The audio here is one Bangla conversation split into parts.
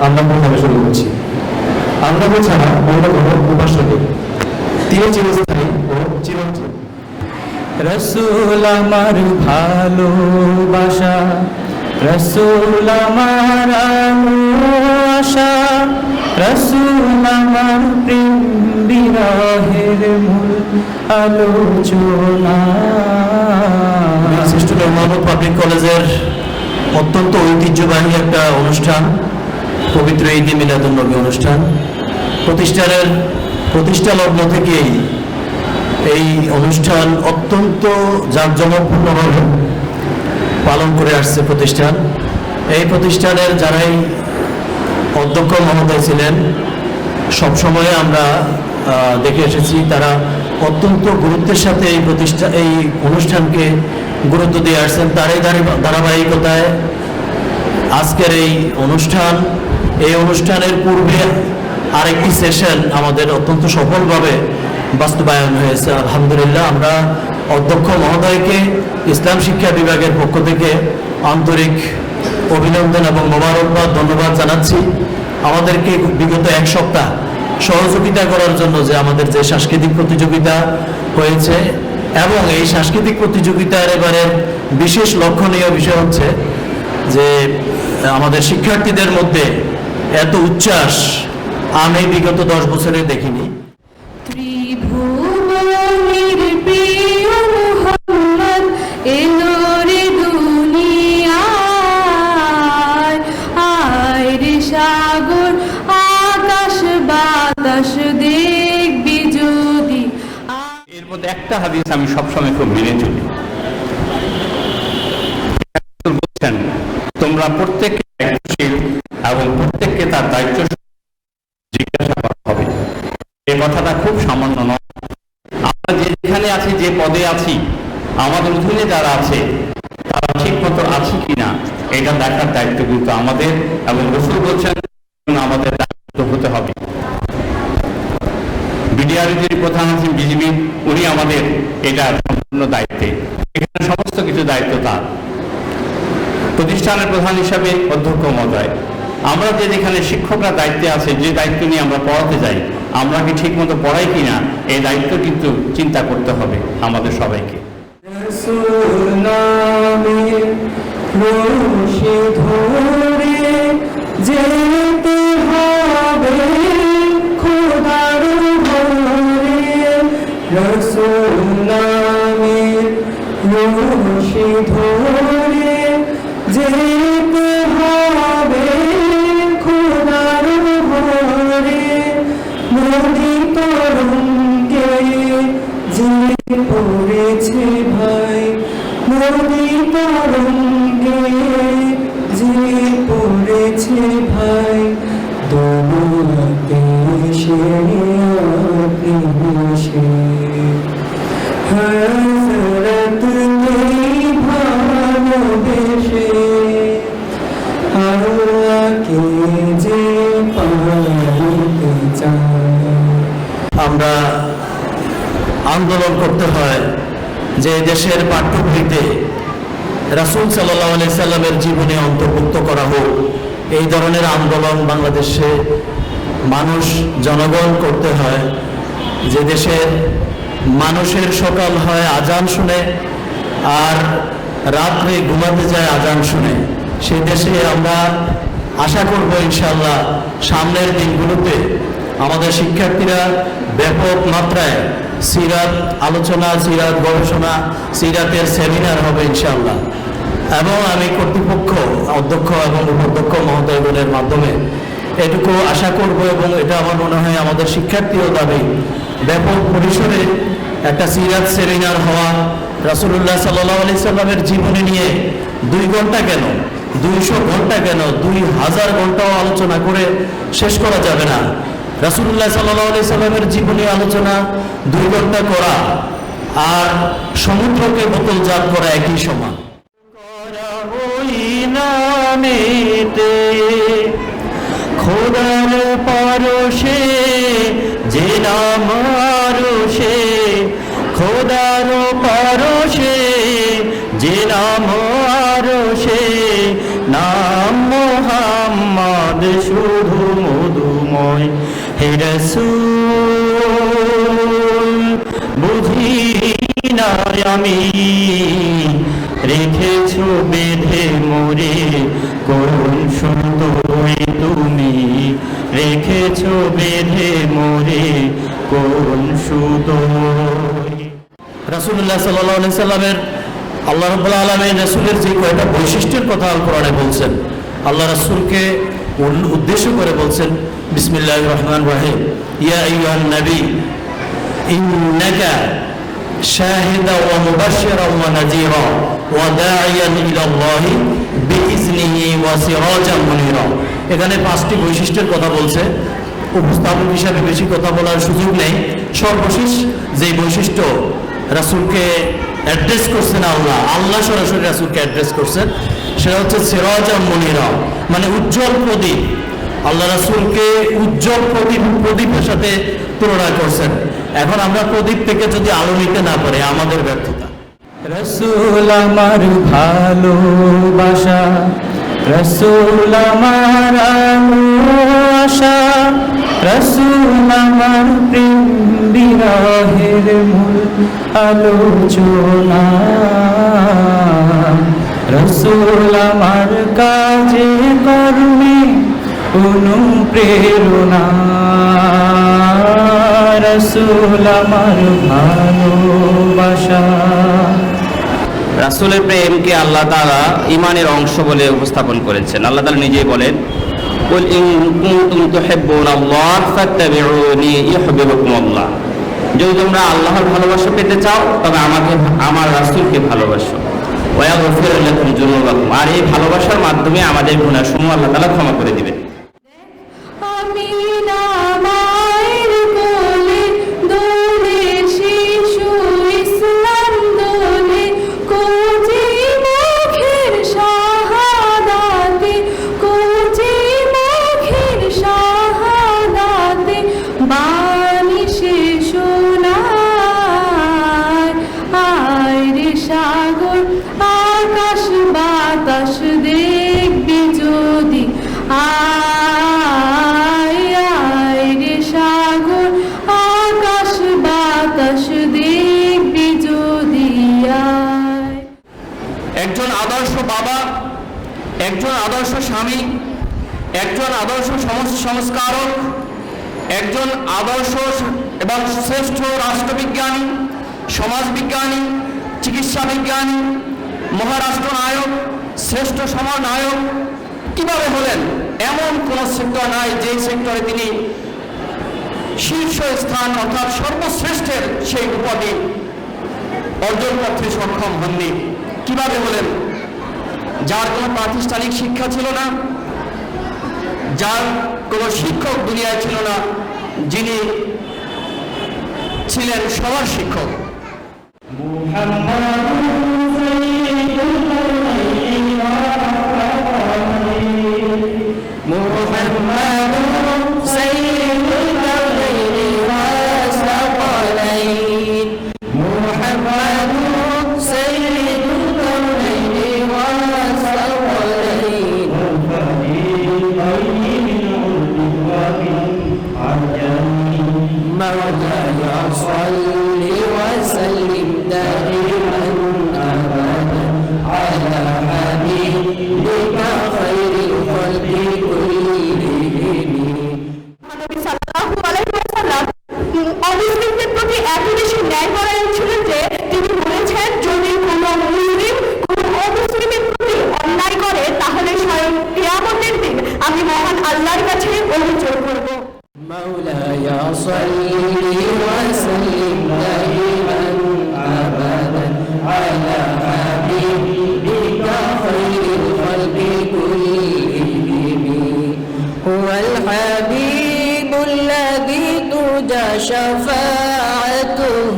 আল্লাহর নামে শুরু করছি। আল্লাহ ছাড়া অন্য কোনো উপাস্য নেই, তিনি চিরস্থায়ী ও চিরঞ্জীব। রসুল আমার ভালোবাসা, রসুল আমার আশা, রসুল আমার প্রেম বিরহের মূল আলোচনা। শ্রেষ্ঠ মোহাম্মদ পাবলিক কলেজের অত্যন্ত ঐতিহ্যবাহী একটা অনুষ্ঠান, পবিত্র ঈদে মিলাদুন্নবী অনুষ্ঠান। প্রতিষ্ঠা লগ্ন থেকেই এই অনুষ্ঠান অত্যন্ত জাঁকজমকপূর্ণভাবে পালন করে আসছে প্রতিষ্ঠান। এই প্রতিষ্ঠানের যারাই অধ্যক্ষ মহোদয় ছিলেন, সবসময় আমরা দেখে এসেছি তারা অত্যন্ত গুরুত্বের সাথে এই অনুষ্ঠানকে গুরুত্ব দিয়ে আসছেন। তারই ধারাবাহিকতায় আজকের এই অনুষ্ঠানের পূর্বে আরেকটি সেশন আমাদের অত্যন্ত সফলভাবে বাস্তবায়ন হয়েছে। আলহামদুলিল্লাহ, আমরা অধ্যক্ষ মহোদয়কে ইসলাম শিক্ষা বিভাগের পক্ষ থেকে আন্তরিক অভিনন্দন এবং মোবারকবাদ, ধন্যবাদ জানাচ্ছি। আমাদেরকে বিগত এক সপ্তাহ সহযোগিতা করার জন্য যে আমাদের যে সাংস্কৃতিক প্রতিযোগিতা হয়েছে, এবং এই সাংস্কৃতিক প্রতিযোগিতার এবারে বিশেষ লক্ষণীয় বিষয় হচ্ছে যে আমাদের শিক্ষার্থীদের মধ্যে এত উচ্ছ্বাস আমি বিগত 10 বছরে দেখিনি। ত্রিভুবনের প্রিয় মুহাম্মদ এলো রে দুনিয়ায়, আয় রে সাগর আকাশ বাতাস দেখবি যদি। এর মধ্যে একটা হাদিস আমি সবসময় খুব মেনে চলি। বলছেন, তোমরা প্রত্যেককে দায়িত্বশীল এবং প্রত্যেককে তার দায়িত্ব জিজ্ঞাসা করা হবে। এই কথাটা খুব সামান্য নয়। আমরা যেখানে আছি, যে পদে আছি, আমাদের অধীনে যারা আছে তারা ঠিক মতো আছে কিনা এটা দেখার দায়িত্ব কিন্তু আমাদের, এবং রাসূল বলছেন আমাদের দায়িত্ব হতে হবে। বিডিআরএর প্রধান আছেন বিজিবি, উনি আমাদের এটা সম্পূর্ণ দায়িত্বে, এখানে সমস্ত কিছু দায়িত্ব তার। প্রতিষ্ঠানের প্রধান হিসাবে অধ্যক্ষ মহোদয়, আমরা যে যেখানে শিক্ষকরা দায়িত্বে আছে, যে দায়িত্ব নিয়ে আমরা পড়াতে যাই, আমরা কি ঠিক মতো পড়াই কিনা এই দায়িত্ব কিন্তু চিন্তা করতে হবে আমাদের সবাইকে। রসুল নামে রশি ধরে যেতে হবে খোদার ঘরে, রসুল নামে রশি ধরে যেতে হবে খোদার ঘরে, নদী তরঙ্গে যে পড়েছে ভাই, নদী তরঙ্গে যে পড়েছে ভাই, দোলাতে সে আপনি বসে হযরত নেই ভালোবেসে, আল্লাহকে যে পাইতে চায়। আমরা আন্দোলন করতে হয় যে দেশের পাঠ্যবইতে রাসূল সাল্লাল্লাহু আলাইহি সাল্লামের জীবনে অন্তর্ভুক্ত করা হোক। এই ধরনের আন্দোলন বাংলাদেশে জনগণ করতে হয়। যে দেশের মানুষের সকাল হয় আজান শুনে, আর রাত্রে ঘুমাতে যায় আজান শুনে, সেই দেশে আমরা আশা করব ইনশাআল্লাহ সামনের দিনগুলোতে আমাদের শিক্ষার্থীরা ব্যাপক মাত্রায় সিরাত আলোচনা, সিরাত গবেষণা, সিরাতের সেমিনার হবে ইনশাআল্লাহ। এবং আমি কর্তৃপক্ষ, অধ্যক্ষ এবং উপাধ্যক্ষ মহোদয়গণের মাধ্যমে এটুকু আশা করব, এবং এটা আমার মনে হয় আমাদের শিক্ষার্থীও দাবি, ব্যাপক পরিসরে একটা সিরাত সেমিনার হওয়া। রাসূলুল্লাহ সাল্লাল্লাহু আলাইহি সাল্লামের জীবনী নিয়ে 2 ঘন্টা কেন, 200 ঘন্টা কেন, 2000 ঘন্টাও আলোচনা করে শেষ করা যাবে না। রাসূলুল্লাহ সাল্লাল্লাহু আলাইহি সাল্লামের জীবনী আলোচনা 2 ঘন্টা করা আর সমুদ্রকে বোতলজাত করা একই সমান। খোদার পরশে যে নাম আরশে, খোদার পরশে যে নাম আরশে, নাম মুহাম্মদ চাঁদ শুধু মধুময়। হে রাসূল বুঝি না আমি রেখেছো বেঁধে মোরে কোন সুতোয় তুমি রেখেছো বেঁধে মোরে কোন সুতোয়। রাসূলুল্লাহ সাল্লাল্লাহু আলাইহি সাল্লামের আল্লাহ রাব্বুল আলামিন রাসূলের যে কয়টা বৈশিষ্ট্যের কথা আল কোরআনে বলছেন, আল্লাহ রাসূলকে উদ্দেশ্য করে বলছেন বিসমিল্লাহির রহমানির রহিম, ইয়া আইয়ুহান নবী ইন্নাকা শাহিদা ওয়া মুবাশশিরান ওয়া নাযীরা ওয়া দাঈয়ান ইলাল্লাহি বিইজনিহি ওয়া সিরাজাম মুনীরা। এখানে পাঁচটি বৈশিষ্ট্যের কথা বলছে। উপস্থাপক হিসাবে বেশি কথা বলার সুযোগ নেই। সর্বশেষ যে বৈশিষ্ট্য রাসূলকে অ্যাড্রেস করছেন আল্লাহ সরাসরি রাসূলকে অ্যাড্রেস করছেন, সেটা হচ্ছে সিরাজাম মুনীরা, মানে উজ্জ্বল প্রদীপ। আল্লাহ রাসূলকে উজ্জ্বল প্রদীপের সাথে তুলনা করছেন। এখন আমরা প্রদীপ থেকে যদি আলো নিতে না পারি আমাদের ব্যর্থতা। রসুল আমার ভালোবাসা, রসুল আমার আশা, রসুল আমার প্রেম বিরহের মূল আলোচনা, রসুল আমার কাজে কর্মে অনুপ্রেরণা, রসুল আমার ভালোবাসা। রাসূলের প্রেমকে আল্লাহ তাআলা ঈমানের অংশ বলে উপস্থাপন করেছেন। আল্লাহ তাআলা নিজেই বলেন, কুল ইন কুনতুম তুহিব্বুনাল্লাহ ফাত্তাবিউনি ইউহিব্বুকুমুল্লাহ। যদি তোমরা আল্লাহর ভালোবাসা পেতে চাও তবে আমাকে, আমার রাসূলকে ভালোবাসো। ওয়া ইয়াগফির লাকুম যুনুবাকুম, আর এই ভালোবাসার মাধ্যমে আমাদের গুনাহসমূহ আল্লাহ তাআলা ক্ষমা করে দিবেন। আমি না মায়ের কোলে দোলে শিশু ইসলাম দোলে কোচি মুখের শাহাদাতে, কোচি মুখের শাহাদাতে বাণী শোনায়। আয় রে সাগর আকাশ বাতাস দেখবি যদি, আয় রে সাগর আকাশ বাতাস দেখবি যদি, আয়। একজন আদর্শ বাবা, একজন আদর্শ স্বামী, একজন আদর্শ সংস্কারক, একজন আদর্শ এবং শ্রেষ্ঠ রাষ্ট্রবিজ্ঞানী, সমাজবিজ্ঞানী, চিকিৎসা বিজ্ঞানী, মহারাষ্ট্রনায়ক, শ্রেষ্ঠ সমরনায়ক কিভাবে হলেন? এমন কোন সেক্টর নাই যে সেক্টরে তিনি শীর্ষ স্থান অর্থাৎ সর্বশ্রেষ্ঠের সেই উপাধি অর্জন করতে সক্ষম হননি। কিভাবে হলেন? যার কোনো প্রাতিষ্ঠানিক শিক্ষা ছিল না, যার কোনো শিক্ষক দুনিয়ায় ছিল না, যিনি ছিলেন সবার শিক্ষক। অমুসলিমদের প্রতি এত বেশি ন্যায়পরায়ণ ছিলেন যে তিনি বলেছেন, যদি কোনো মুসলিম কোনো অমুসলিমের প্রতি অন্যায় করে তাহলে স্বয়ং কিয়ামতের দিন আমি মহান আল্লাহর কাছে অভিযোগ করব। مولاي صل وسلم دائما أبدا على حبيبك خير الخلق كلهم. هو الحبيب الذي ترجى شفاعته،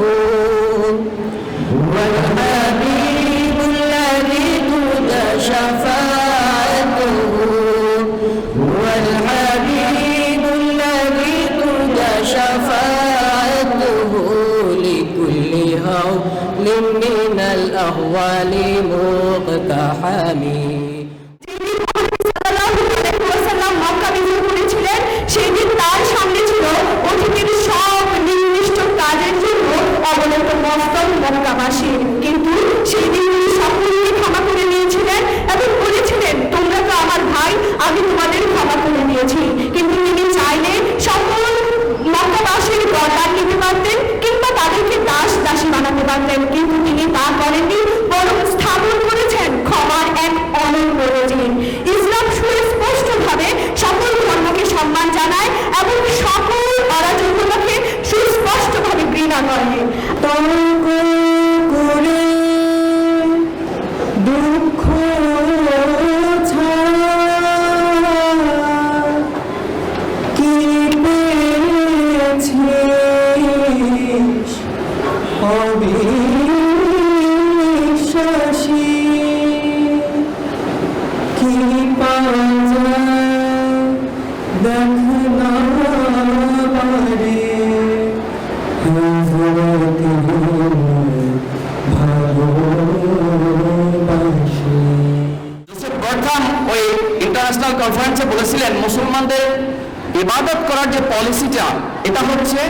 هو الحبيب الذي ترجى شفاعته، هو الحبيب الذي ترجى شفاعته لكل هول من الأهوال مقتحم. সাল্লাল্লাহু আলাইহি ওয়াসাল্লাম মক্কা কি পাওয়া যায় দেখ না বারে হযরতে ভালোবাসি। জোসেফ বর্থাম ওই ইন্টারন্যাশনাল কনফারেন্সে বলেছিলেন, মুসলমানদের ইবাদত করার যে পলিসিটা, এটা হচ্ছে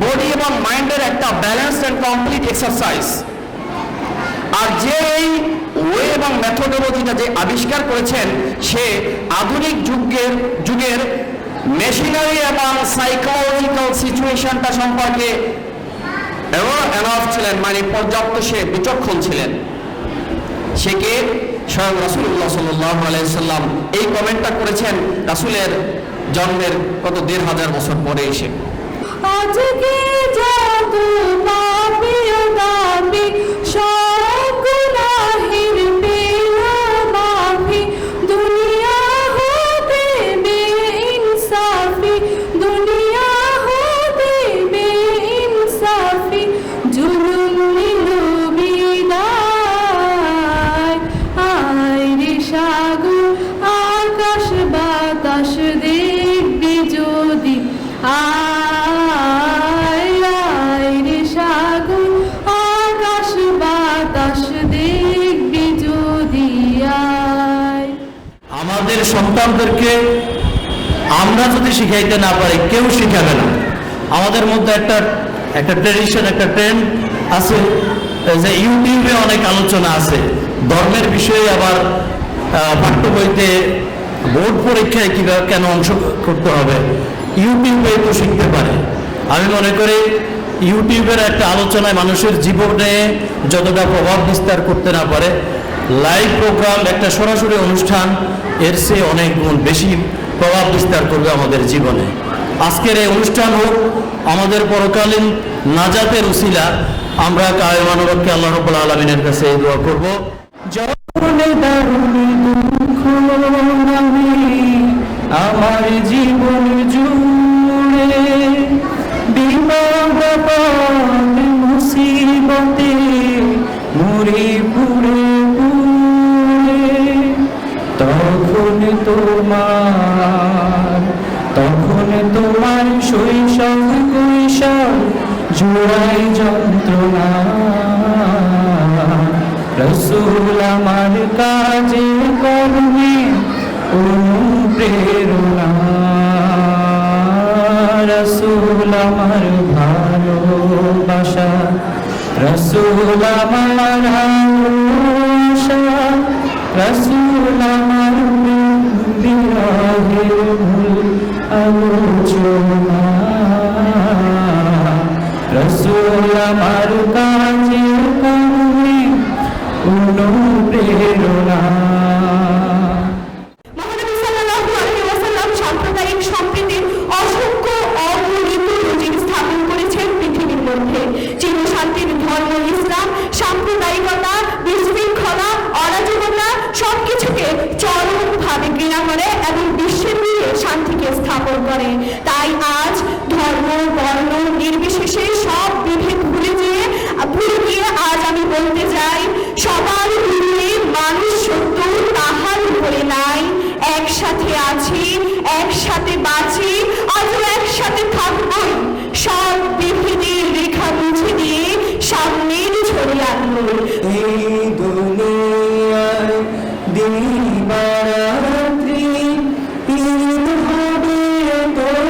বডি এবং মাইন্ডের একটা ব্যালেন্সড অ্যান্ড কমপ্লিট এক্সারসাইজ। আর যে এই ওয়ে এবং মেথোডোলজিটা যে আবিষ্কার করেছেন, সে আধুনিক যুগের মেশিনারি এবং সাইকোলজিক্যাল সিচুয়েশনটা সম্পর্কে এনাফ ছিলেন, মানে পর্যাপ্ত সে বিচক্ষণ ছিলেন। সে কে? স্বয়ং রাসূলুল্লাহ সাল্লাল্লাহু আলাইহি সাল্লাম এই কমেন্টটা করেছেন রাসূলের জন্মের কত ১৫০০ বছর পরে এসে। আজকে যত পাপী ও দাবী সব গুনাহের পেলা মাফি, দুনিয়া হতে বেইনসাফি, দুনিয়া হতে বেইনসাফি, জুলুম নিল বিদায়। আয় রে সাগর আকাশ বাতাস দেখবি যদি, আয় রে সাগর আকাশ বাতাস দেখবি যদি, আয়। আমাদের সন্তানদেরকে আমরা যদি শিখাইতে না পারি, কেউ শিখাবে না। আমাদের মধ্যে একটা ট্রেডিশন, একটা ট্রেন্ড আছে যে ইউটিউবে অনেক আলোচনা আছে ধর্মের বিষয়ে, আবার পাঠ্য বইতে বোর্ড পরীক্ষায় কিভাবে কেন অংশ করতে হবে, ইউটিউবে তো শিখতে পারে। আমি মনে করি ইউটিউবের একটা আলোচনায় মানুষের জীবনে যতটা প্রভাব বিস্তার করতে না পারে, লাইভ প্রোগ্রাম, একটা সরাসরি অনুষ্ঠান এর চেয়ে অনেক গুণ বেশি প্রভাব বিস্তার করবে আমাদের জীবনে। আজকের এই অনুষ্ঠান হোক আমাদের পরকালীন নাজাতের উসিলা। আমরা কায়মানবকে আল্লাহ রাব্বুল আলামিনের কাছে এই দোয়া করব। যখন দারুণ দুঃখ আমি আমার জীবন জুড়ে, বিপদ আপদ মুসিবতে মরি পুড়ে পুড়ে, তখন তোমার শৈশব কৈশোর জুড়াই যন্ত্রণা। রসূল আমার কাজে কর্মে অনুপ্রেরণা, রসূল আমার ভালোবাসা, রসূল আমার আশা, রসূল আমার বিরহের মূল আলোচনা, রসূল আমার কাজে কর্মে অনুপ্রেরণা। মহানবী সাল্লাল্লাহু আলাইহি ওয়াসাল্লাম সাম্প্রদায়িক সম্প্রীতির অসংখ্য অগণিত নজির স্থাপন করেছেন পৃথিবীর মধ্যে। চিরশান্তির ধর্ম ইসলাম সাম্প্রদায়িকতা, বিশৃঙ্খলা, অরাজকতা সবকিছুকে চরমভাবে ঘৃণা করে এবং বিশ্বের মিলে শান্তিকে স্থাপন করে। তাই আজ ধর্ম বর্ণ নির্বিশেষে সব বিভেদ ভুলে গিয়ে আজ আমি বলতে চাই, সবার মিলে মানুষ সত্য তাহার উপরে নাই। একসাথে আছি, একসাথে বাঁচি, আজও একসাথে থাকবই। সব বিভেদের রেখা মুছে দিয়ে সামনের ছড়িয়ে আনবো। এই দুনিয়ায় দিবারাত্রি ঈদ হবে তোর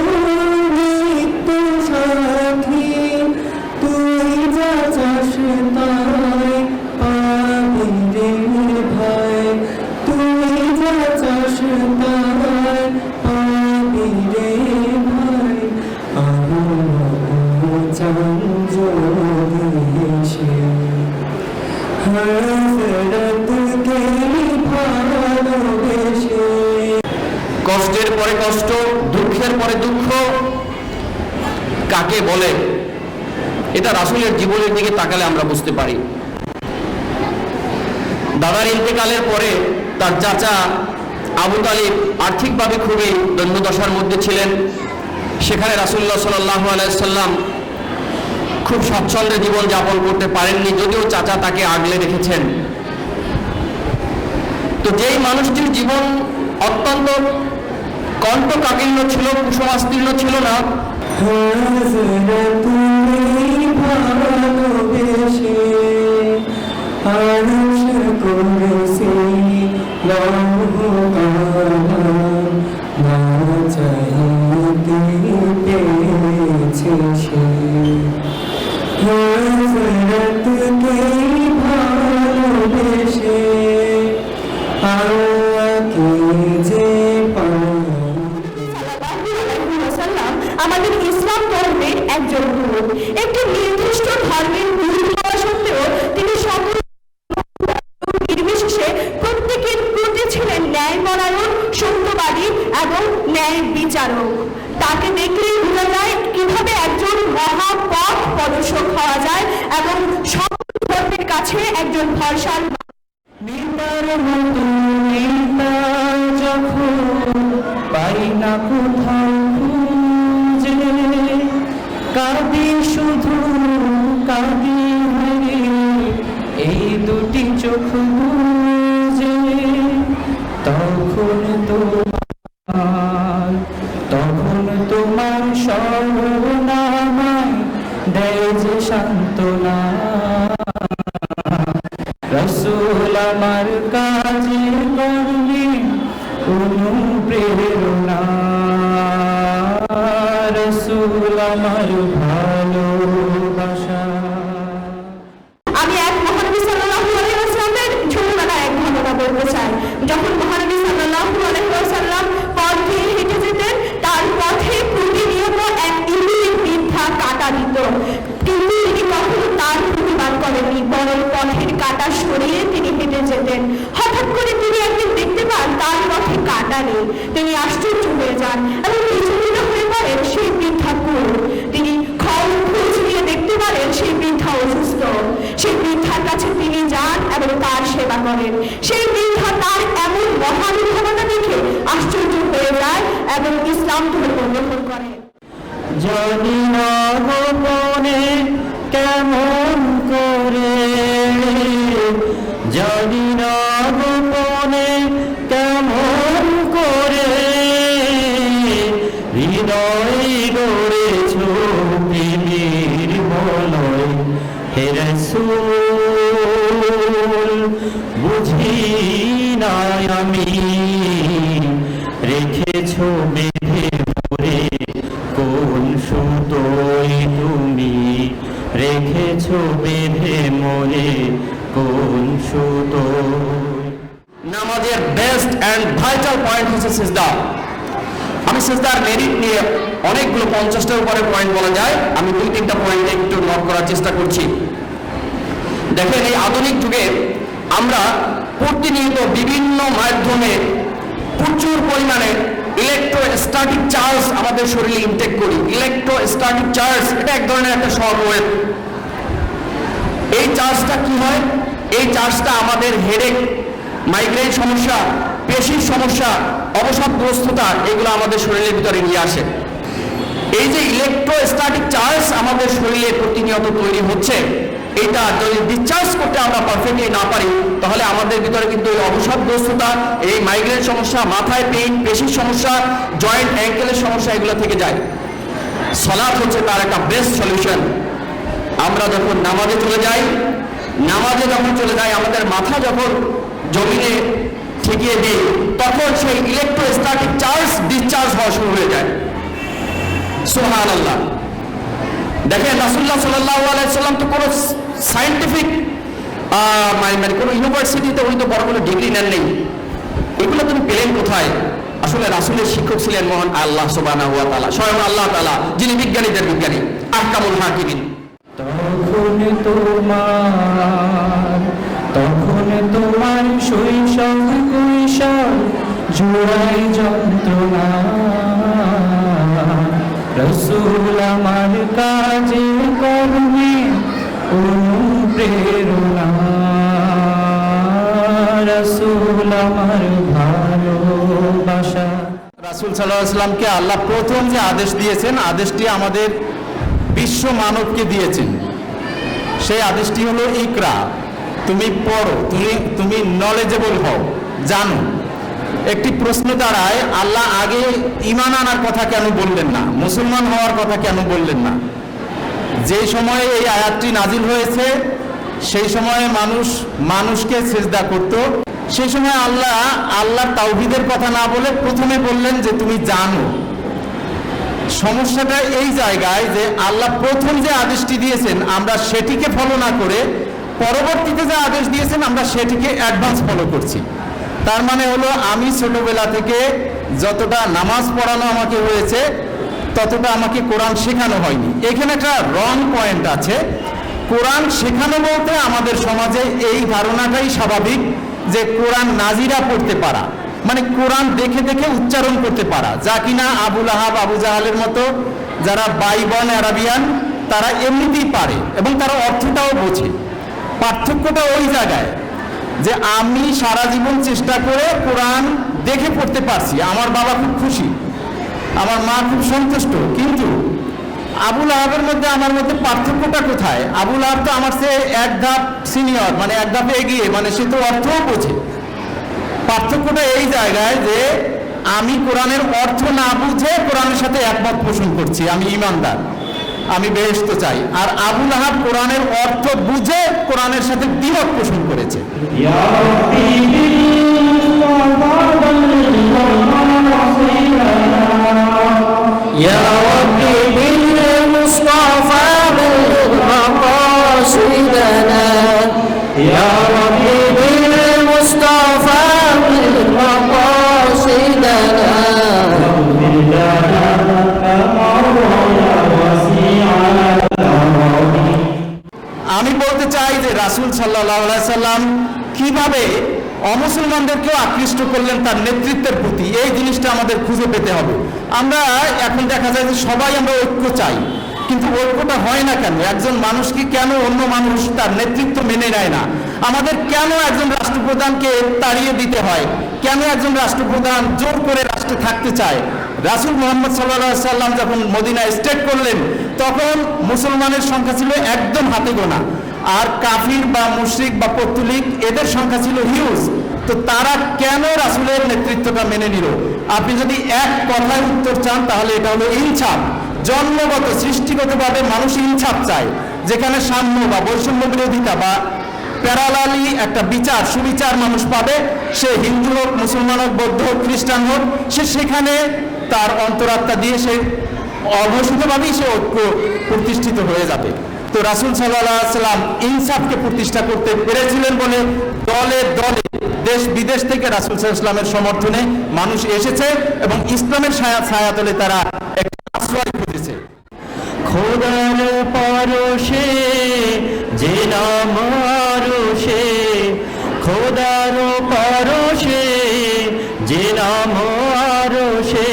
নিত্য সাথী, তুই যা চাস তাই পাবি রে ভাই, তুই যা চাস তাই পাবি রে ভাই। আরো চান যদি সে হযরতকে ভালোবেসে। কষ্টের পরে কষ্ট, দুঃখের পরে দুঃখ কাকে বলে, এটা রাসূলের জীবনের দিকে তাকালে আমরা বুঝতে পারি। দাদার ইন্তেকালের পরে তার চাচা আবু তালিব আর্থিকভাবে খুবই দণ্ডদশার মধ্যে ছিলেন। সেখানে রাসূলুল্লাহ সাল্লাল্লাহু আলাইহি সাল্লাম খুব স্বচ্ছন্দে জীবন যাপন করতে পারেননি, যদিও চাচা তাকে আগলে রেখেছেন। তো যেই মানুষটির জীবন অত্যন্ত কণ্ঠকাঠিন্য ছিল, কুসমাস্তীর্ণ ছিল না, আমাদের ইসলাম ধর্মের একজন গুরু। একটি নির্দিষ্ট ধর্মের গুরু হওয়া সত্ত্বেও তিনি সকল নির্বিশেষে প্রত্যেকের প্রতি ছিলেন ন্যায়পরায়ণ, সত্যবাদী এবং ন্যায় বিচারক। তাকে দেখলেই বোঝা যায় কিভাবে একজন মহাপথ প্রদর্শক হওয়া যায় এবং সকল ধর্মের কাছে একজন ভরসার নির্বার মতো নির্বার যখন পাই না কোথাও খুঁজে, কাঁদি শুধু কাঁদি হয়ে এই দুটি চোখ বুঝে, তখন তোমার স্মরণামায় দেয় যে সান্ত্বনা। রসুল আমার কাজে করলে অনুপ্রেরণা, রসুল আমার ভালোবাসা। আমি এক মহানবী সাল্লাল্লাহু আলাইহি ওয়াসাল্লামের ছোটবেলার এক ঘটনা বলতে চাই। যখন মহানবী সাল্লাল্লাহু আলাইহি ওয়াসাল্লাম পথ দিয়ে হেঁটে যেতেন, তার পথে প্রতিনিয়ত এক ইহুদি বৃদ্ধা কাঁটা দিত, কিন্তু তিনি কখনো তার প্রতিবাদ করেননি, বরং পথের কাঁটা সরিয়ে তিনি হেঁটে যেতেন। হঠাৎ করে তিনি একদিন দেখতে পান তার পথে কাঁটা নেই। তিনি আশ্চর্য হয়ে যান এবং বিচলিত হয়ে পড়েন সেই বৃদ্ধা কোন। তিনি খোঁজ নিয়ে দেখতে পারেন সেই বৃদ্ধা অসুস্থ। সেই বৃদ্ধার কাছে তিনি যান এবং তার সেবা করেন। সেই বৃদ্ধা তার এমন মহানুভবতা দেখে আশ্চর্য হয়ে যায় এবং ইসলাম ধর্ম গ্রহণ করে। জানি না গোপনে কেমন করে, জানি না গোপনে কেমন করে হৃদয় গড়েছ প্রেমের বলয়। হে রাসূল বুঝি না আমি রেখেছ বেঁধে মোরে কোন সুতোয় তুমি, রেখেছ বেঁধে মোরে কোন সুতোয়। নামাজের বেস্ট অ্যান্ড ভাইটাল পয়েন্ট হচ্ছে সিজদা। আমি সিজদার মেরিট নিয়ে অনেকগুলো 50টার উপরে পয়েন্ট বলা যায়, আমি 2-3টা পয়েন্ট একটু নোট করার চেষ্টা করছি। দেখেন, এই আধুনিক যুগে আমরা প্রতিনিয়ত বিভিন্ন মাধ্যমে প্রচুর পরিমাণে ইলেকট্রোস্ট্যাটিক চার্জ আমাদের শরীরে ইনটেক করি। ইলেকট্রোস্ট্যাটিক চার্জ এটা এক ধরনের একটা শর্ট ওয়েভ। এই চার্জটা কি হয়? এই চার্জটা আমাদের হেডেক, মাইগ্রেন সমস্যা, পেশির সমস্যা, অবসাদগ্রস্ততা এগুলো আমাদের শরীরের ভিতরে নিয়ে আসে। এই যে ইলেকট্রোস্ট্যাটিক চার্জ আমাদের শরীরে প্রতিনিয়ত তৈরি হচ্ছে, এটা যদি ডিসচার্জ করতে আমরা পারফেক্টলি না পারি, তাহলে আমাদের ভিতরে কিন্তু এই অবসাদগ্রস্ততা, এই মাইগ্রেন সমস্যা, মাথায় পেইন, পেশির সমস্যা, জয়েন্ট অ্যাঙ্কেলের সমস্যা এগুলো থেকে যায়। সালাত হচ্ছে তার একটা বেস্ট সলিউশন। আমরা যখন নামাজে চলে যাই, আমাদের মাথা যখন জমিনে ঠেকিয়ে দিই, তখন সেই ইলেকট্রোস্ট্যাটিক চার্জ ডিসচার্জ হওয়া শুরু হয়ে যায়। সুবহানাল্লাহ। দেখেন, রাসূলুল্লাহ সাল্লাল্লাহু আলাইহি সাল্লাম তো কোনো সায়েন্টিফিক মানে কোনো ইউনিভার্সিটিতে উনি তো বড় কোনো ডিগ্রি নেন নেই। এগুলো তুমি পেলেন কোথায়? আসলে রাসূলের শিক্ষক ছিলেন মহান আল্লাহ সুবহানাহু ওয়া তাআলা, স্বয়ং আল্লাহ তাআলা, যিনি বিজ্ঞানীদের বিজ্ঞানী, আহকামুল হাকিমিন। তখন তোমার শৈশব কৈশোর জুড়াই যন্ত্রণা, রসুল আমার কাজে কর্মে অনুপ্রেরণা, রসুল আমার ভালোবাসা। রাসূল সাল্লাল্লাহু আলাইহি ওয়াসাল্লামকে আল্লাহ প্রথম যে আদেশ দিয়েছেন, আদেশটি আমাদের বিশ্ব মানবকে দিয়েছেন। সেই আদেশটি হলো ইকরা, তুমি পড়ো, তুমি নলেজেবল হও, জানো। একটি প্রশ্ন দাঁড়ায়, আল্লাহ আগে ঈমান আনার কথা কেন বললেন না, মুসলমান হওয়ার কথা কেন বললেন না? যে সময়ে এই আয়াতটি নাজিল হয়েছে সেই সময়ে মানুষকে সিজদা করত, সেই সময় আল্লাহর তাওহীদের কথা না বলে প্রথমে বললেন যে তুমি জানো। সমস্যাটা এই জায়গায় যে আল্লাহ প্রথম যে আদেশটি দিয়েছেন আমরা সেটিকে ফলো না করে পরবর্তীতে যে আদেশ দিয়েছেন আমরা সেটিকে অ্যাডভান্স ফলো করছি। তার মানে হলো আমি ছোটবেলা থেকে যতটা নামাজ পড়ানো আমাকে হয়েছে ততটা আমাকে কোরআন শেখানো হয়নি। এখানে একটা রং পয়েন্ট আছে। কোরআন শেখানো বলতে আমাদের সমাজে এই ধারণাটাই স্বাভাবিক যে কোরআন নাজিরা পড়তে পারা মানে কোরআন দেখে দেখে উচ্চারণ করতে পারা, যা কিনা আবুল আহাব আবু জাহালের মতো যারা বাইবন আরাবিয়ান তারা এমনিতেই পারে এবং তারা অর্থটাও বোঝে। পার্থক্যটা ওই জায়গায় যে আমি সারা জীবন চেষ্টা করে কোরআন দেখে পড়তে পারছি, আমার বাবা খুব খুশি, আমার মা খুব সন্তুষ্ট, কিন্তু আবুল আহাবের মধ্যে আমার মধ্যে পার্থক্যটা কোথায়? আবুল আহাব তো আমার চেয়ে এক ধাপ সিনিয়র, মানে এক ধাপে এগিয়ে, মানে সে তো অর্থও বোঝে। পার্থক্যটা এই জায়গায় যে আমি কোরআনের অর্থ না বুঝে কোরআনের সাথে একমত পোষণ করছি, আমি ঈমানদার, আমি বেহেশত চাই। আর আবুল আহাব কোরআনের অর্থ বুঝে কোরআনের সাথে দ্বিমত পোষণ করেছে। يا ربي بالمصطفى بالمقاصدنا يا ربي بالمصطفى بالمقاصدنا আমি বলতে চাই যে রাসূল সাল্লাল্লাহু আলাইহি সাল্লাম কিভাবে অমুসলমানদেরকেও আকৃষ্ট করলেন তার নেতৃত্বের প্রতি, এই জিনিসটা আমাদের খুঁজে পেতে হবে। আমরা এখন দেখা যায় যে সবাই আমরা ঐক্য চাই, কিন্তু ঐক্যটা হয় না কেন? একজন মানুষকে কেন অন্য মানুষ তার নেতৃত্ব মেনে নেয় না? আমাদের কেন একজন রাষ্ট্রপ্রধানকে তাড়িয়ে দিতে হয়? কেন একজন রাষ্ট্রপ্রধান জোর করে রাষ্ট্রে থাকতে চায়? রাসূল মুহাম্মদ সাল্লাল্লাহু আলাইহি সাল্লাম যখন মদিনায় স্টেট করলেন তখন মুসলমানের সংখ্যা ছিল একদম হাতে গোনা, আর কাফির বা মুশরিক বা পর্তুলিক এদের সংখ্যা ছিল হিউজ। তো তারা কেন রাসূলের নেতৃত্বটা মেনে নিল? আপনি যদি এক কথায় উত্তর চান তাহলে এটা হলো ইনসাফ। জন্মগত সৃষ্টিগতভাবে মানুষ ইনসাফ চায়, যেখানে সাম্য বা বৈষম্য বিরোধিতা বা প্যারালালি একটা বিচার সুবিচার মানুষ পাবে, সে হিন্দু হোক, মুসলমান হোক, বৌদ্ধ হোক, খ্রিস্টান হোক, সে সেখানে তার অন্তরাত্মা দিয়ে সে অঘোষিতভাবেই সে ঐক্য প্রতিষ্ঠিত হয়ে যাবে। তো রাসূল সাল্লাল্লাহু আলাইহি সাল্লাম ইনসাফকে প্রতিষ্ঠা করতে পেরেছিলেন বলে দলে দলে দেশ বিদেশ থেকে রাসূল সাল্লাল্লাহু আলাইহি সাল্লামের সমর্থনে মানুষ এসেছে এবং ইসলামের ছায়াতলে তারা একটা আশ্রয় খুঁজেছে। খোদার পরশে যে নাম আরশে খোদার পরশে যে নাম আরশে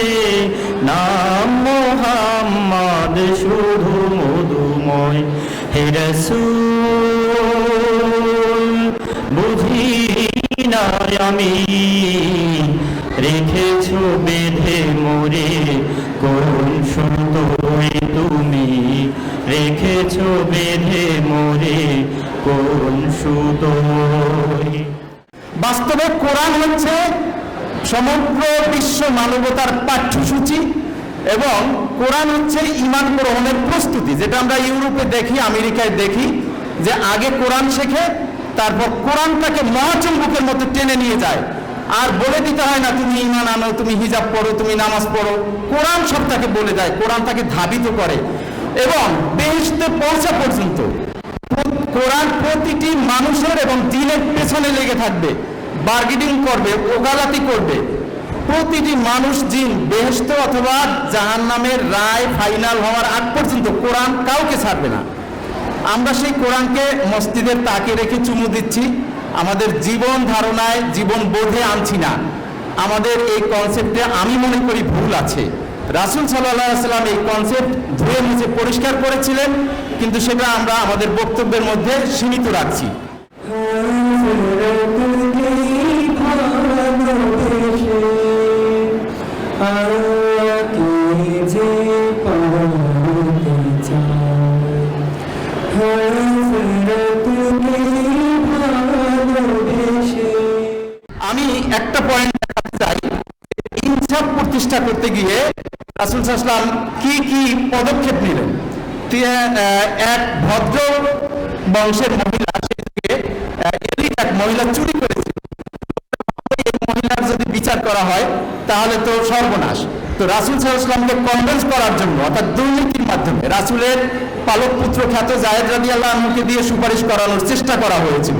নাম মুহাম্মদ শুধু মধুময় হে রাসূল বুঝি না আমি রেখেছো বেঁধে মোরে কোন সুতোয় তুমি রেখেছো বেঁধে মোরে কোন সুতোয়। বাস্তবে কোরআন হচ্ছে সমগ্র বিশ্ব মানবতার পাঠ্যসূচি এবং কোরআন হচ্ছে ঈমান গ্রহণের প্রস্তুতি, যেটা আমরা ইউরোপে দেখি, আমেরিকায় দেখি যে আগে কোরআন শেখে, তারপর কোরআনটাকে মহাচুম্বকের মতো টেনে নিয়ে যায়, আর বলে দিতে হয় না তুমি ঈমান আনো, তুমি হিজাব পড়ো, তুমি নামাজ পড়ো। কোরআন সব তাকে বলে দেয়, কোরআন তাকে ধাবিত করে এবং বেহেশতে পৌঁছা পর্যন্ত কোরআন প্রতিটি মানুষের এবং দিনের পেছনে লেগে থাকবে, বার্গেনিং করবে, ওকালতি করবে। প্রতিটি মানুষ জিন বেহেশত অথবা জাহান্নামের রায় ফাইনাল হওয়ার আগ পর্যন্ত কোরআন কাউকে ছাড়বে না। আমরা সেই কোরআনকে মসজিদের তাকে রেখে চুমু দিচ্ছি, আমাদের জীবন ধারণায় জীবন বোধে আনছি না। আমাদের এই কনসেপ্টে আমি মনে করি ভুল আছে। রাসূল সাল্লাল্লাহু আলাইহি সাল্লাম এই কনসেপ্ট ধুয়ে মুছে পরিষ্কার করেছিলেন, কিন্তু সেটা আমরা আমাদের বক্তব্যের মধ্যে সীমিত রাখছি। আমি একটা প্রতিষ্ঠা করতে গিয়ে রাসূল সাল্লাল্লাহু আলাইহি ওয়াসাল্লাম কি কি পদক্ষেপ নিলেন। এক ভদ্র বংশের মহিলা, এক মহিলা চুরি করেছে, এই মহিলার যদি বিচার করা হয় তাহলে তো সর্বনাশ। তো রাসূল সাল্লাল্লাহু আলাইহি ওয়াসাল্লামকে কনভিন্স করার জন্য, অর্থাৎ দুর্নীতির মাধ্যমে রাসূলের পালক পুত্র খ্যাত যায়েদ রাদিয়াল্লাহু আনহুকে দিয়ে সুপারিশ করানোর চেষ্টা করা হয়েছিল।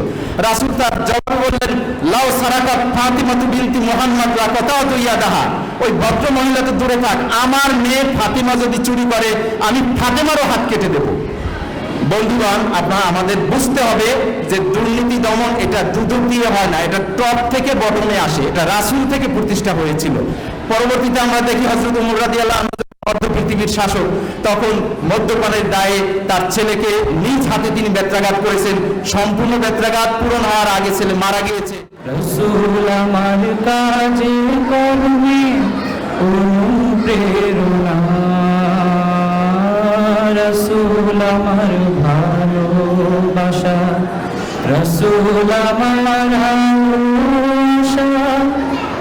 রাসূল তার জবাবে বললেন, লাউ সারাকা ফাতিমাতু বিনতি মুহাম্মদ লা কাতাতু ইয়াদাহা। ওই ভদ্র মহিলা তো দূরে থাক, আমার মেয়ে ফাতিমা যদি চুরি করে আমি ফাতিমারও হাত কেটে দেব। বন্ধুগণ, আমাদের বুঝতে হবে যে দুর্নীতি দমন এটা দুদক দিয়ে হয় না, এটা টপ থেকে বটমে আসে, এটা রাসূল থেকে প্রতিষ্ঠা হয়েছিল। পরবর্তীতে আমরা দেখি হযরত ওমর রাদিয়াল্লাহু আনহু অর্ধ পৃথিবীর শাসক, তখন মদ্যপানের দায়ে তার ছেলেকে নিজ হাতে তিনি বেত্রাঘাত করেছেন। সম্পূর্ণ বেত্রাঘাত পূরণ হওয়ার আগে ছেলে মারা গিয়েছে। রসুল আমার কাজে কর্মে অনুপ্রেরণা, রসুল আমার ভালোবাসা, রসুল আমার আশা,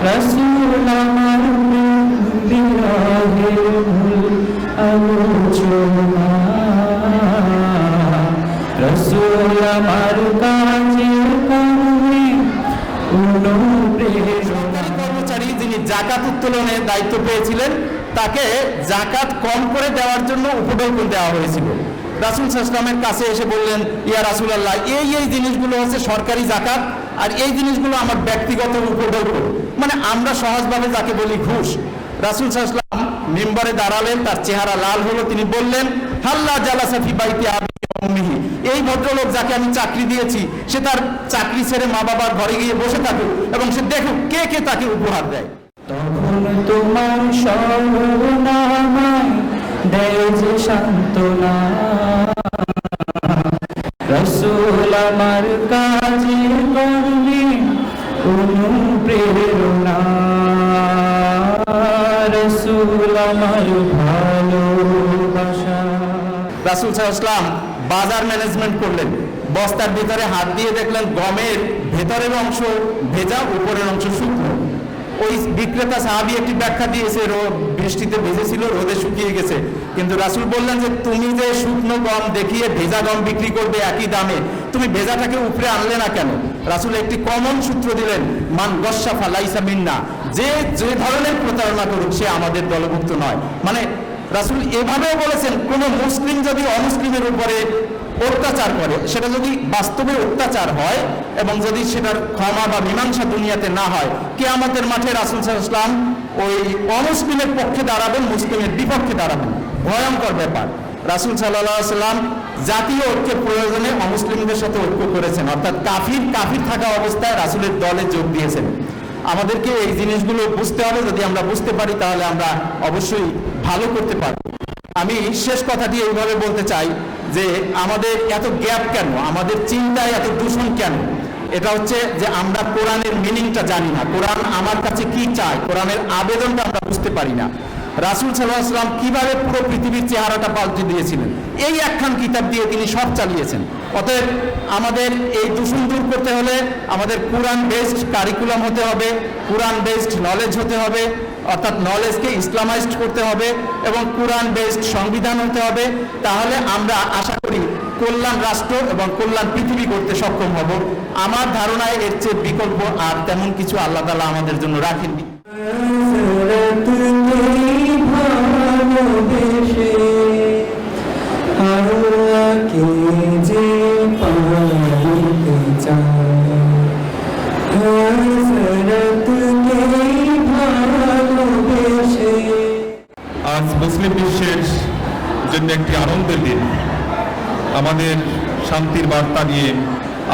রসুল আমার বিরহের মূল আলোচনা, রসুল আমার কাজে কর্মে অনুপ্রেরণা। কর্মচারী যিনি জাকাত উত্তোলনের দায়িত্ব পেয়েছিলেন তাকে জাকাত কম করে দেওয়ার জন্য উপঢৌকন দেওয়া হয়েছিল। রাসূল সাল্লাল্লাহু আলাইহি ওয়াসাল্লামের কাছে এসে বললেন, ইয়া রাসূলুল্লাহ, এই জিনিসগুলো হচ্ছে সরকারি জাকাত, আর এই জিনিসগুলো আমার ব্যক্তিগত উপঢৌকন, মানে আমরা সহজভাবে যাকে বলি ঘুষ। রাসূল সাল্লাল্লাহু আলাইহি ওয়াসাল্লাম মিম্বরে দাঁড়ালেন, তার চেহারা লাল হলো, তিনি বললেন, হাল্লা জালাসা ফি বাইতি আবি উম্মিহি। এই ভদ্রলোক যাকে আমি চাকরি দিয়েছি সে তার চাকরি ছেড়ে মা বাবার ঘরে গিয়ে বসে থাকুক এবং সে দেখুক কে কে তাকে উপহার দেয়। তখন তোমার স্মরণায় দেয় যে সান্ত্বনা, রসুল আমার কাজে কর্মে অনুপ্রেরণা, রসুল আমার ভালোবাসা। রাসূল সাল্লাল্লাহু আলাইহি ওয়াসাল্লাম বাজার ম্যানেজমেন্ট করলেন, বস্তার ভিতরে হাত দিয়ে দেখলেন গমের ভেতরের অংশ ভেজা, উপরের অংশ শুকনো। ওই বিক্রেতা সাহাবী একটি ব্যাখ্যা দিয়েছে, বৃষ্টিতে ভেজেছিল, রোদে শুকিয়ে গেছে। কিন্তু রাসূল বললেন যে তুমি যে শুকনো গম দেখিয়ে ভেজা গম বিক্রি করবে একই দামে, তুমি ভেজাটাকে উপরে আনলে না কেন? রাসূল একটি কমন সূত্র দিলেন, মান গস্যা ফালাইসা মিন্না, যে ধরনের প্রতারণা করুক সে আমাদের দলভুক্ত নয়। মানে রাসূল এভাবেও বলেছেন, কোন মুসলিম যদি অমুসলিমের উপরে অত্যাচার করে, সেটা যদি বাস্তবে অত্যাচার হয় এবং যদি সেটার ক্ষমা বা মীমাংসা দুনিয়াতে না হয়, কিয়ামতের মাঠে রাসূল সাল্লাল্লাহু আলাইহি ওয়াসাল্লাম ওই অমুসলিমের পক্ষে দাঁড়াবেন, মুসলিমের বিপক্ষে দাঁড়াবেন। ভয়ঙ্কর ব্যাপার। রাসূল সাল্লাল্লাহু আলাইহি ওয়াসাল্লাম জাতীয় ঐক্যের প্রয়োজনে অমুসলিমদের সাথে ঐক্য করেছেন, অর্থাৎ কাফির থাকা অবস্থায় রাসূলের দলে যোগ দিয়েছেন। আমাদেরকে এই জিনিসগুলো বুঝতে হবে, যদি আমরা বুঝতে পারি তাহলে আমরা অবশ্যই ভালো করতে পারব। আমি শেষ কথাটি এইভাবে বলতে চাই যে আমাদের এত গ্যাপ কেন, আমাদের চিন্তায় এত দূষণ কেন? এটা হচ্ছে যে আমরা কোরআনের মিনিংটা জানি না, কোরআন আমার কাছে কি চায়, কোরআনের আবেদনটা আমরা বুঝতে পারি না। রাসূল সাল্লাল্লাহু আলাইহি ওয়াসাল্লাম কিভাবে পুরো পৃথিবীর চেহারাটা পাল্টে দিয়েছিলেন, এই একখান কিতাব দিয়ে তিনি সব চালিয়েছেন। অতএব আমাদের এই দূষণ দূর করতে হলে আমাদের কোরআন বেসড কারিকুলাম হতে হবে, কোরআন বেসড নলেজ হতে হবে, অর্থাৎ নলেজকে ইসলামাইজড করতে হবে এবং কোরআন বেসড সংবিধান হতে হবে। তাহলে আমরা আশা করি কল্যাণ রাষ্ট্র এবং কল্যাণ পৃথিবী করতে সক্ষম হব। আমার ধারণায় এর চেয়ে বিকল্প আর তেমন কিছু আল্লাহ তাআলা আমাদের জন্য রাখেননি। আজ মুসলিম বিশ্বের জন্য একটি আনন্দের দিন। আমাদের শান্তির বার্তা নিয়ে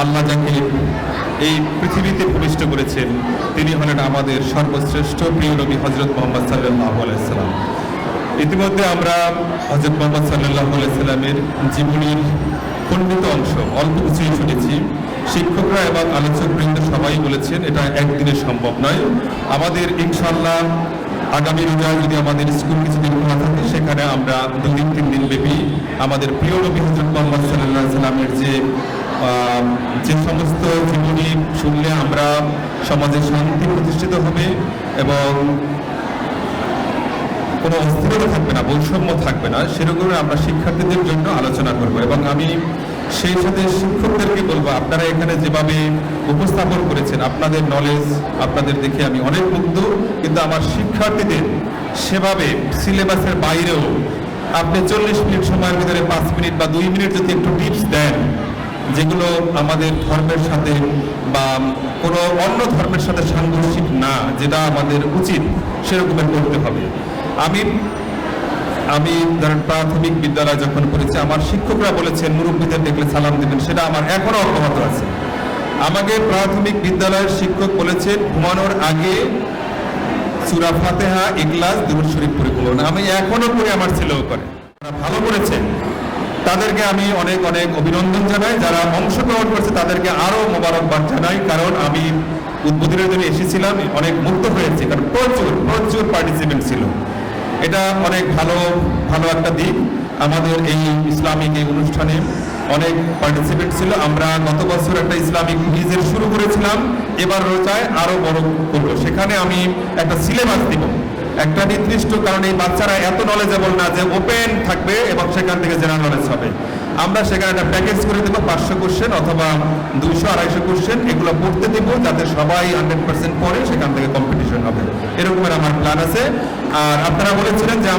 আল্লাহ যাকে এই পৃথিবীতে প্রবিষ্ট করেছেন তিনি হলেন আমাদের সর্বশ্রেষ্ঠ প্রিয় নবী হযরত মুহাম্মদ সাল্লাল্লাহু আলাইহি সাল্লাম। ইতিমধ্যে আমরা হযরত মুহাম্মদ সাল্লাল্লাহু আলাইহি সাল্লামের জীবনীর খণ্ডিত অংশ অল্প কিছুই শুনেছি। শিক্ষকরা এবং আলোচকবৃন্দ সবাই বলেছেন এটা একদিনে সম্ভব নয়। আমাদের ইনশাআল্লাহ আগামী রোজায় যদি আমাদের স্কুল কিছুদিন খোলা থাকে সেখানে আমরা 2 দিন 3 দিন ব্যাপী আমাদের প্রিয় নবী হযরত মুহাম্মদ সাল্লাল্লাহু আলাইহি সাল্লামের যে সমস্ত জীবনী শুনলে আমরা সমাজে শান্তি প্রতিষ্ঠিত হবে এবং কোনো অস্থিরতা থাকবে না, বৈষম্য থাকবে না, সেরকম আমরা শিক্ষার্থীদের জন্য আলোচনা করব। এবং আমি সেই সাথে শিক্ষকদেরকে বলবো, আপনারা এখানে যেভাবে উপস্থাপন করেছেন আপনাদের নলেজ, আপনাদের দেখে আমি অনেক মুগ্ধ, কিন্তু আমার শিক্ষার্থীদের সেভাবে সিলেবাসের বাইরেও আপনি 40 মিনিট সময়ের ভিতরে 5 মিনিট বা 2 মিনিট যদি একটু টিপস দেন, যেগুলো আমাদের ধর্মের সাথে বা কোনো অন্য ধর্মের সাথে সাংঘর্ষিক না, যেটা আমাদের উচিত সেরকমের করতে হবে। আমি ধরেন প্রাথমিক বিদ্যালয় যখন পড়েছি, আমার শিক্ষকরা বলেছেন মুরব্বীদের দেখলে সালাম দিবেন, সেটা আমার এখনো অব্যাহত আছে। আমাকে প্রাথমিক বিদ্যালয়ের শিক্ষক বলেছেন ঘুমানোর আগে সূরা ফাতিহা, ইখলাস, দুরূদ শরীফ পড়ে ঘুমানো। আমি এখনো পড়ে, আমার ছেলেও করে, ভালো করেছে। তাদেরকে আমি অনেক অনেক অভিনন্দন জানাই। যারা অংশগ্রহণ করছে তাদেরকে আরো মোবারকবাদ জানাই, কারণ আমি উদ্বোধনের জন্য এসেছিলাম, অনেক মুগ্ধ হয়েছে, কারণ প্রচুর প্রচুর পার্টিসিপেন্ট ছিল। এটা অনেক ভালো একটা দিক। আমাদের এই ইসলামিক এই অনুষ্ঠানে অনেক পার্টিসিপেন্ট ছিল। আমরা গত বছর একটা ইসলামিক কুইজের শুরু করেছিলাম, এবার রোজায় আরো বড় করবো। সেখানে আমি একটা সিলেবাস দিব, একটা নির্দিষ্ট, কারণ এই বাচ্চারা এত নলেজেবল না যে ওপেন থাকবে এবং সেখান থেকে জেনারেল নলেজ হবে। আমরা সেখানে একটা প্যাকেজ করে দেবো, 500 কোশ্চেন অথবা 200-250 কোশ্চেন, এগুলো পড়তে দেবো যাতে সবাই 100% পড়ে, সেখান থেকে কম্পিটিশন হবে। এরকমের আমার প্ল্যান আছে। আর আপনারা বলেছিলেন যে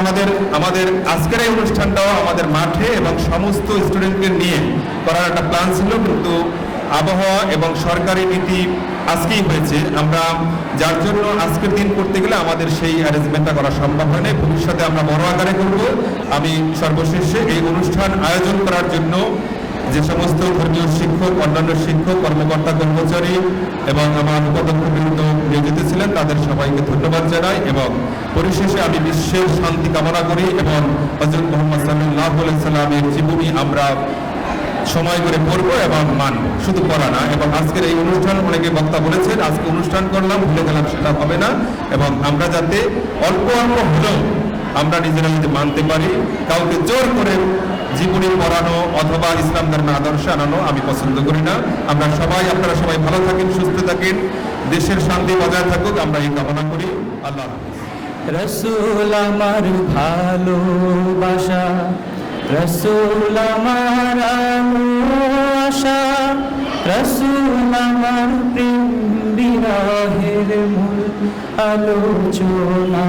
আমাদের আজকের এই অনুষ্ঠানটাও আমাদের মাঠে এবং সমস্ত স্টুডেন্টকে নিয়ে করার একটা প্ল্যান ছিল, কিন্তু আবহাওয়া এবং সরকারি নীতি আজকেই হয়েছে। আমরা যার জন্য আজকের দিন করতে গেলে আমাদের সেই অ্যারেঞ্জমেন্টটা করা সম্ভব হয় না। ভবিষ্যতে আমরা বড় আকারে করব। আমি সর্বশেষে এই অনুষ্ঠান আয়োজন করার জন্য যে সমস্ত ধর্মীয় শিক্ষক, অন্যান্য শিক্ষক, কর্মকর্তা, কর্মচারী এবং আমার উপাধ্যক্ষবৃন্দ নিয়োজিত ছিলেন, তাদের সবাইকে ধন্যবাদ জানাই। এবং পরিশেষে আমি বিশ্বের শান্তি কামনা করি এবং হযরত মুহাম্মদ সাল্লাল্লাহু আলাইহি সাল্লামের জীবনী আমরা সময় করে পড়বো এবং মানব, শুধু পড়া না। এবং আজকের এই অনুষ্ঠান, অনেকে বক্তা বলেছেন আজকে অনুষ্ঠান করলাম ভুলে গেলাম, সেটা হবে না। এবং আমরা যাতে অল্প অল্প হলেও আমরা নিজেরা যদি মানতে পারি, কাউকে জোর করে জীবনী পড়ানো অথবা ইসলাম ধর্মের আদর্শ আনানো আমি পছন্দ করি না। আপনারা সবাই ভালো থাকেন, সুস্থ থাকেন, দেশের শান্তি বজায় থাকুক, আমরা এই কামনা করি। আল্লাহ হাফেজ। রসুল আমার ভালোবাসা, রসুল আমার আশা, রসুল আমার প্রেম বিরহের মূল আলোচনা,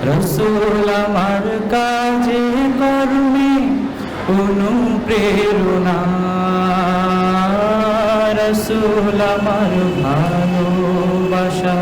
রসুল আমার কাজে কর্মে অনুপ্রেরণা, রসুল আমার ভালোবাসা।